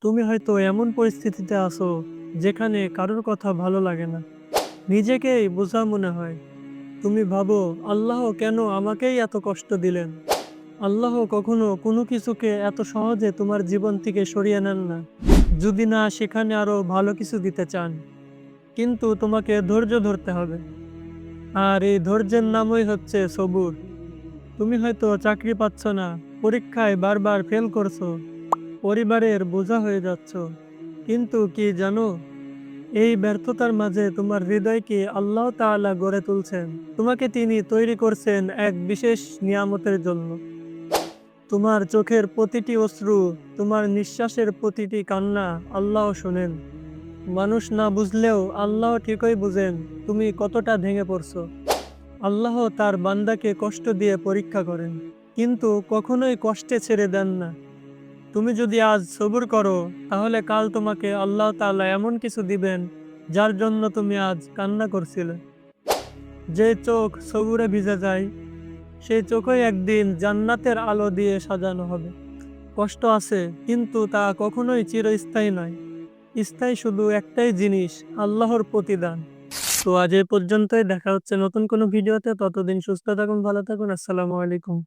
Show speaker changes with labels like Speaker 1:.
Speaker 1: তুমি হয়তো এমন পরিস্থিতিতে আছো যেখানে কারোর কথা ভালো লাগে না, নিজেকেই বোঝা মনে হয়। তুমি ভাবো, আল্লাহ কেন আমাকেই এত কষ্ট দিলেন? আল্লাহ কখনো কোনো কিছুকে এত সহজে তোমার জীবন থেকে সরিয়ে নেন না, যদি না সেখানে আরো ভালো কিছু দিতে চান। কিন্তু তোমাকে ধৈর্য ধরতে হবে, আর এই ধৈর্যের নামই হচ্ছে সবুর। তুমি হয়তো চাকরি পাচ্ছ না, পরীক্ষায় বারবার ফেল করছো, পরিবারের বোঝা হয়ে যাচ্ছ, কিন্তু কি জানো, এই ব্যর্থতার মাঝে তোমার হৃদয়কে আল্লাহ তাআলা গড়ে তুলছেন। তোমাকে তিনি তৈরি করছেন এক বিশেষ নিয়ামতের জন্য। তোমার চোখের প্রতিটি অশ্রু, তোমার নিঃশ্বাসের প্রতিটি কান্না আল্লাহ শোনেন। মানুষ না বুঝলেও আল্লাহ ঠিকই বুঝেন তুমি কতটা ভেঙে পড়ছো। আল্লাহ তার বান্দাকে কষ্ট দিয়ে পরীক্ষা করেন, কিন্তু কখনোই কষ্টে ছেড়ে দেন না। তুমি যদি আজ সবুর করো, তাহলে কাল তোমাকে আল্লাহ তাআলা এমন কিছু দিবেন যার জন্য তুমি আজ কান্না করছিলে। যে চোখ সবুরে ভিজে যায়, সেই চোখই একদিন জান্নাতের আলো দিয়ে সাজানো হবে। কষ্ট আছে, কিন্তু তা কখনোই চিরস্থায়ী নয়। স্থায়ী শুধু একটাই জিনিস, আল্লাহর প্রতিদান। তো আজ এ পর্যন্তই, দেখা হচ্ছে নতুন কোনো ভিডিওতে। ততদিন সুস্থ থাকুন, ভালো থাকুন। আসসালামু আলাইকুম।